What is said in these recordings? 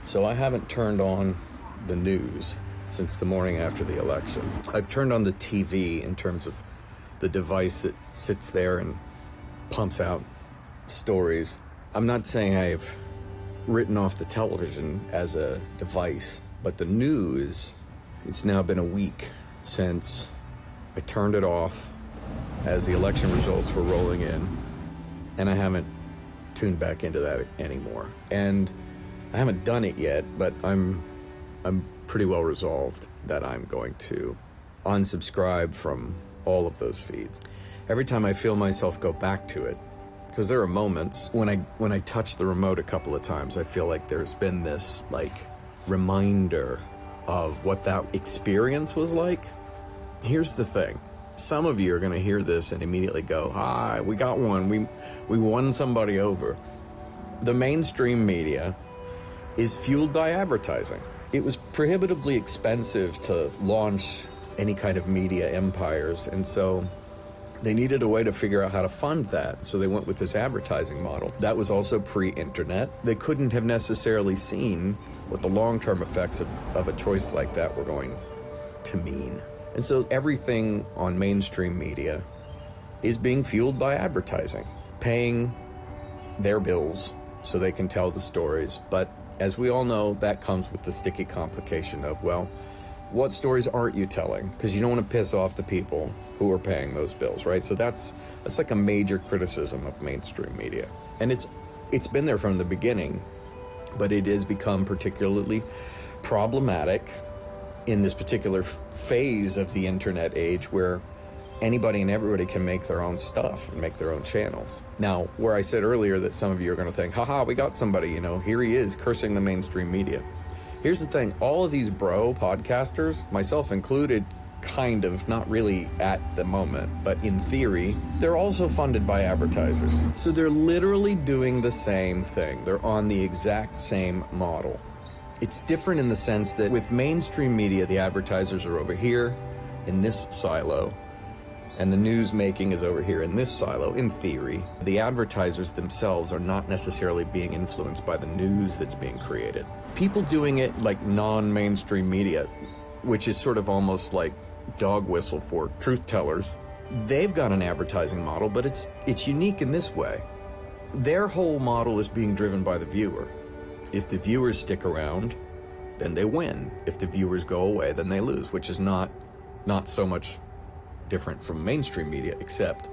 So I haven't turned on the news since the morning after the election. I've turned on the TV in terms of the device that sits there and pumps out stories. I'm not saying I've written off the television as a device, but the news, it's now been a week since I turned it off as the election results were rolling in, and I haven't tuned back into that anymore. And I haven't done it yet, but I'm pretty well resolved that I'm going to unsubscribe from all of those feeds. Every time I feel myself go back to it, because there are moments when I touch the remote a couple of times, I feel like there's been this reminder of what that experience was like. Here's the thing. Some of you are going to hear this and immediately go, "Hi, we got one. We won somebody over." The mainstream media is fueled by advertising. It was prohibitively expensive to launch any kind of media empires, and so they needed a way to figure out how to fund that, so they went with this advertising model. That was also pre-internet. They couldn't have necessarily seen what the long-term effects of a choice like that were going to mean. And so everything on mainstream media is being fueled by advertising, paying their bills so they can tell the stories. But as we all know, that comes with the sticky complication of, well, what stories aren't you telling? Because you don't want to piss off the people who are paying those bills, right? So that's like a major criticism of mainstream media. And it's been there from the beginning, but it has become particularly problematic in this particular phase of the internet age, where anybody and everybody can make their own stuff and make their own channels. Now, where I said earlier that some of you are going to think, haha, we got somebody, here he is cursing the mainstream media. Here's the thing, all of these bro podcasters, myself included, kind of, not really at the moment, but in theory, they're also funded by advertisers. So they're literally doing the same thing. They're on the exact same model. It's different in the sense that with mainstream media, the advertisers are over here in this silo, and the news making is over here in this silo, in theory. The advertisers themselves are not necessarily being influenced by the news that's being created. People doing it like non-mainstream media, which is sort of almost like dog whistle for truth tellers, they've got an advertising model, but it's unique in this way. Their whole model is being driven by the viewer. If the viewers stick around, then they win. If the viewers go away, then they lose, which is not so much different from mainstream media, except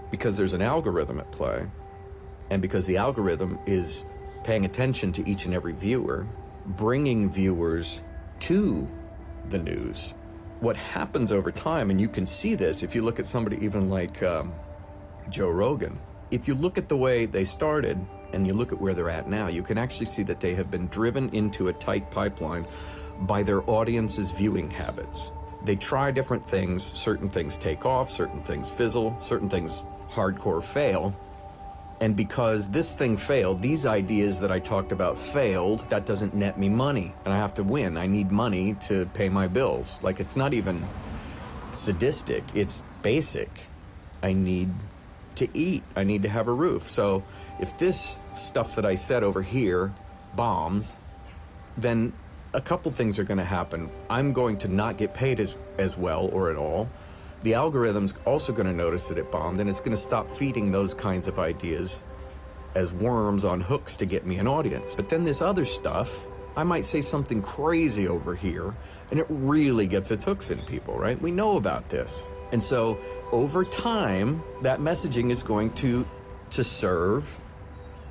because there's an algorithm at play, and because the algorithm is paying attention to each and every viewer, bringing viewers to the news. What happens over time, and you can see this if you look at somebody even like Joe Rogan, if you look at the way they started and you look at where they're at now, you can actually see that they have been driven into a tight pipeline by their audience's viewing habits. They try different things, certain things take off, certain things fizzle, certain things hardcore fail. And because this thing failed, these ideas that I talked about failed, that doesn't net me money, and I have to win. I need money to pay my bills. It's not even sadistic, it's basic. I need to eat, I need to have a roof. So if this stuff that I said over here bombs, then a couple things are going to happen. I'm going to not get paid as well or at all. The algorithm's also going to notice that it bombed, and it's going to stop feeding those kinds of ideas as worms on hooks to get me an audience. But then this other stuff, I might say something crazy over here, and it really gets its hooks in people, right? We know about this. And so over time, that messaging is going to serve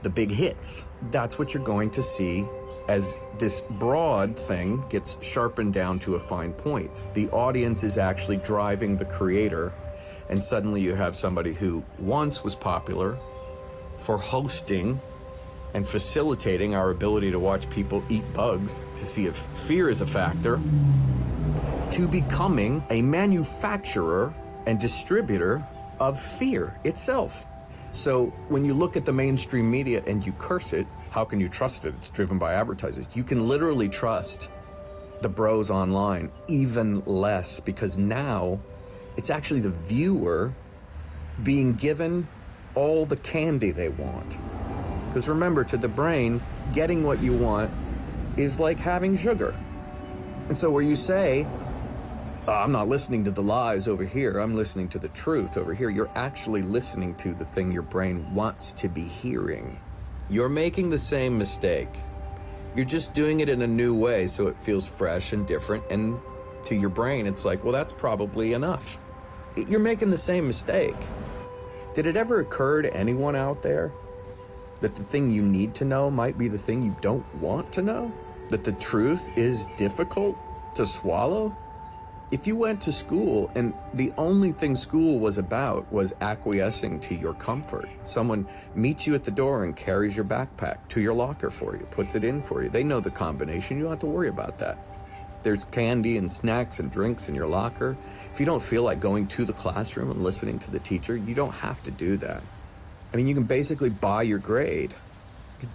the big hits. That's what you're going to see as this broad thing gets sharpened down to a fine point. The audience is actually driving the creator, and suddenly you have somebody who once was popular for hosting and facilitating our ability to watch people eat bugs to see if fear is a factor, to becoming a manufacturer and distributor of fear itself. So when you look at the mainstream media and you curse it, how can you trust it? It's driven by advertisers. You can literally trust the bros online even less, because now it's actually the viewer being given all the candy they want. Because remember, to the brain, getting what you want is like having sugar. And so where you say, I'm not listening to the lies over here, I'm listening to the truth over here, you're actually listening to the thing your brain wants to be hearing. You're making the same mistake. You're just doing it in a new way so it feels fresh and different, and to your brain it's like, well, that's probably enough. You're making the same mistake. Did it ever occur to anyone out there that the thing you need to know might be the thing you don't want to know? That the truth is difficult to swallow? If you went to school and the only thing school was about was acquiescing to your comfort, someone meets you at the door and carries your backpack to your locker for you, puts it in for you. They know the combination. You don't have to worry about that. There's candy and snacks and drinks in your locker. If you don't feel like going to the classroom and listening to the teacher, you don't have to do that. I mean, you can basically buy your grade.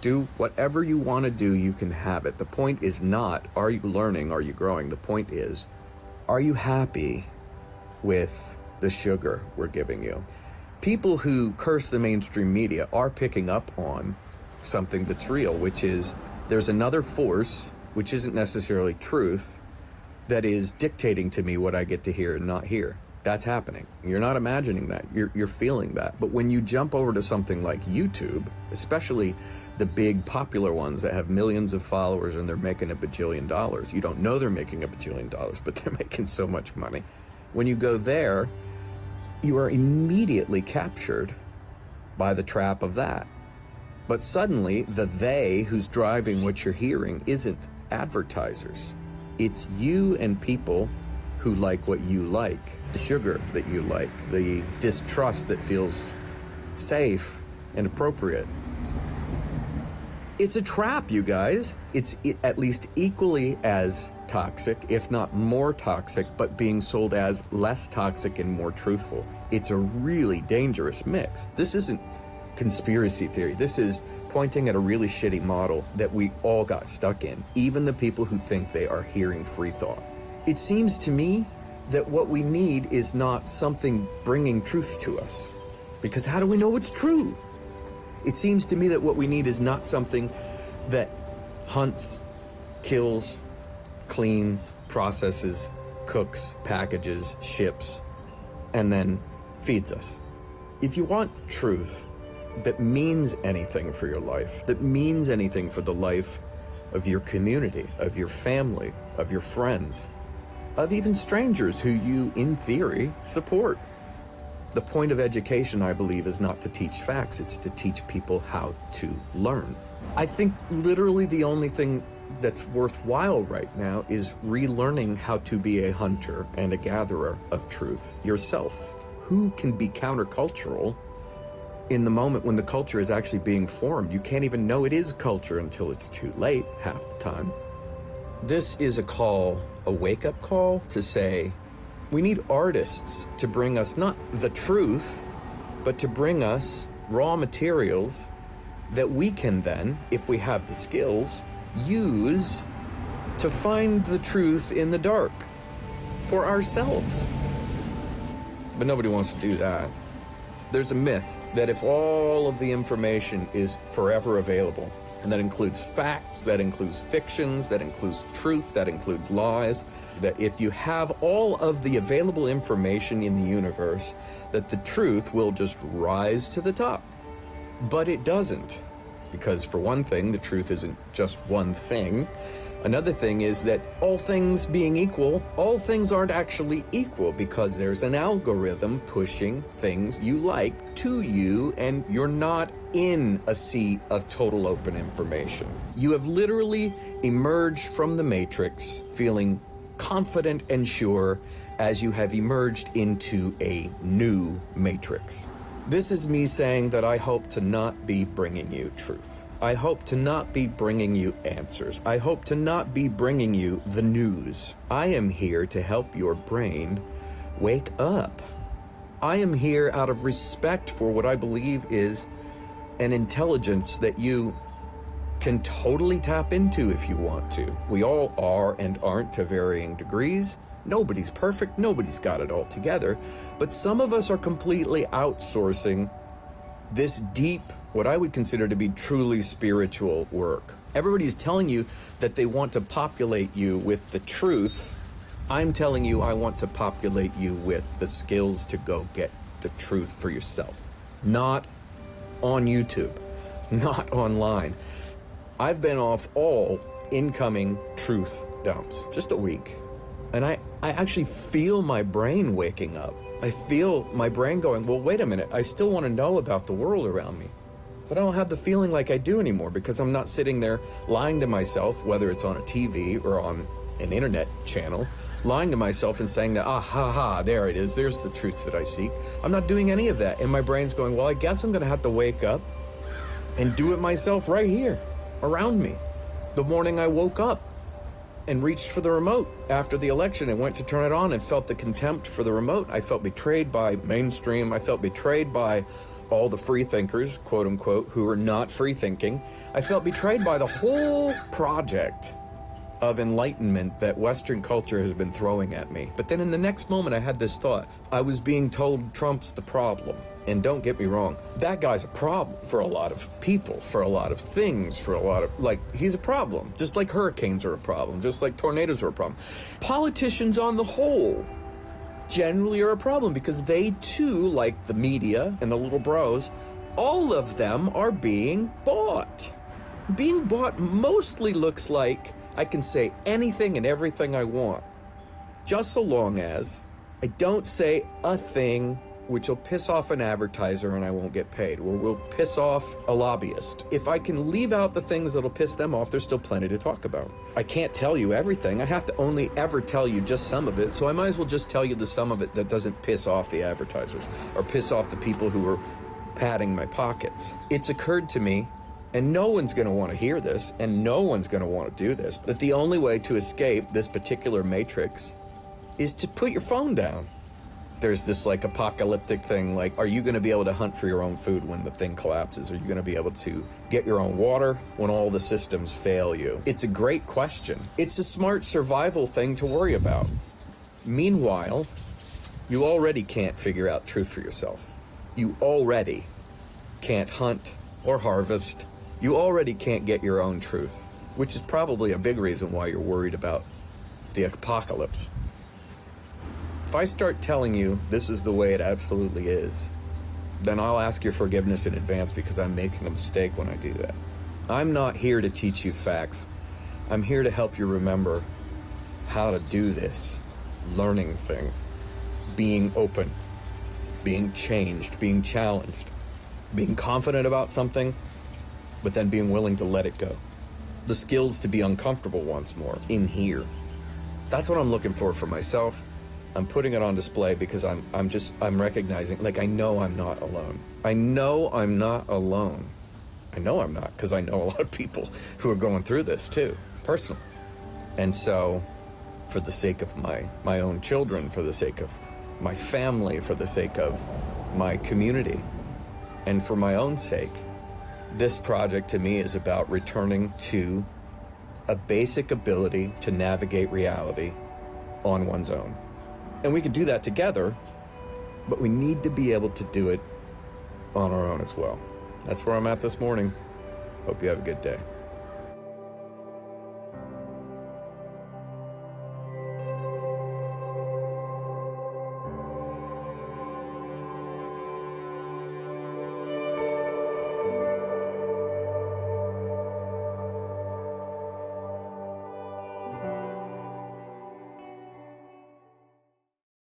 Do whatever you want to do, you can have it. The point is not, are you learning, are you growing? The point is, are you happy with the sugar we're giving you? People who curse the mainstream media are picking up on something that's real, which is there's another force, which isn't necessarily truth, that is dictating to me what I get to hear and not hear. That's happening. You're not imagining that. You're feeling that. But when you jump over to something like YouTube, especially the big popular ones that have millions of followers and they're making $1 bajillion, you don't know they're making $1 bajillion, but they're making so much money. When you go there, you are immediately captured by the trap of that. But suddenly, the they who's driving what you're hearing isn't advertisers. It's you and people who like what you like, the sugar that you like, the distrust that feels safe and appropriate. It's a trap, you guys. It's at least equally as toxic, if not more toxic, but being sold as less toxic and more truthful. It's a really dangerous mix. This isn't conspiracy theory. This is pointing at a really shitty model that we all got stuck in, even the people who think they are hearing free thought. It seems to me that what we need is not something bringing truth to us, because how do we know what's true? It seems to me that what we need is not something that hunts, kills, cleans, processes, cooks, packages, ships, and then feeds us. If you want truth that means anything for your life, that means anything for the life of your community, of your family, of your friends, of even strangers who you, in theory, support. The point of education, I believe, is not to teach facts, it's to teach people how to learn. I think literally the only thing that's worthwhile right now is relearning how to be a hunter and a gatherer of truth yourself. Who can be countercultural in the moment when the culture is actually being formed? You can't even know it is culture until it's too late, half the time. This is a call, a wake-up call to say, we need artists to bring us not the truth, but to bring us raw materials that we can then, if we have the skills, use to find the truth in the dark for ourselves. But nobody wants to do that. There's a myth that if all of the information is forever available, and that includes facts, that includes fictions, that includes truth, that includes lies, that if you have all of the available information in the universe, that the truth will just rise to the top. But it doesn't. Because for one thing, the truth isn't just one thing. Another thing is that all things being equal, all things aren't actually equal, because there's an algorithm pushing things you like to you, and you're not in a sea of total open information. You have literally emerged from the matrix feeling confident and sure as you have emerged into a new matrix. This is me saying that I hope to not be bringing you truth. I hope to not be bringing you answers. I hope to not be bringing you the news. I am here to help your brain wake up. I am here out of respect for what I believe is an intelligence that you can totally tap into if you want to. We all are and aren't to varying degrees. Nobody's perfect, nobody's got it all together, but some of us are completely outsourcing this deep, what I would consider to be truly spiritual work. Everybody's telling you that they want to populate you with the truth. I'm telling you I want to populate you with the skills to go get the truth for yourself. Not on YouTube, not online. I've been off all incoming truth dumps, just a week. And I actually feel my brain waking up. I feel my brain going, well, wait a minute, I still want to know about the world around me. But I don't have the feeling like I do anymore because I'm not sitting there lying to myself, whether it's on a TV or on an internet channel, lying to myself and saying that, there it is, there's the truth that I seek. I'm not doing any of that. And my brain's going, well, I guess I'm going to have to wake up and do it myself right here, around me. The morning I woke up and reached for the remote after the election and went to turn it on and felt the contempt for the remote. I felt betrayed by mainstream. I felt betrayed by all the free thinkers, quote unquote, who are not free thinking. I felt betrayed by the whole project of enlightenment that Western culture has been throwing at me. But then in the next moment, I had this thought. I was being told Trump's the problem. And don't get me wrong, that guy's a problem for a lot of people, for a lot of things, for a lot of, he's a problem. Just like hurricanes are a problem, just like tornadoes are a problem. Politicians on the whole generally are a problem because they too, like the media and the little bros, all of them are being bought. Being bought mostly looks like I can say anything and everything I want, just so long as I don't say a thing which will piss off an advertiser and I won't get paid, or will piss off a lobbyist. If I can leave out the things that'll piss them off, there's still plenty to talk about. I can't tell you everything. I have to only ever tell you just some of it, so I might as well just tell you the some of it that doesn't piss off the advertisers or piss off the people who are padding my pockets. It's occurred to me, and no one's going to want to hear this, and no one's going to want to do this, that the only way to escape this particular matrix is to put your phone down. There's this apocalyptic thing, are you going to be able to hunt for your own food when the thing collapses? Are you going to be able to get your own water when all the systems fail you? It's a great question. It's a smart survival thing to worry about. Meanwhile, you already can't figure out truth for yourself. You already can't hunt or harvest. You already can't get your own truth, which is probably a big reason why you're worried about the apocalypse. If I start telling you this is the way it absolutely is, then I'll ask your forgiveness in advance because I'm making a mistake when I do that. I'm not here to teach you facts. I'm here to help you remember how to do this learning thing, being open, being changed, being challenged, being confident about something, but then being willing to let it go. The skills to be uncomfortable once more in here. That's what I'm looking for myself. I'm putting it on display because I'm recognizing, I know I'm not alone. I know I'm not alone. I know I'm not, because I know a lot of people who are going through this too, personally. And so, for the sake of my own children, for the sake of my family, for the sake of my community, and for my own sake, this project to me is about returning to a basic ability to navigate reality on one's own. And we can do that together, but we need to be able to do it on our own as well. That's where I'm at this morning. Hope you have a good day.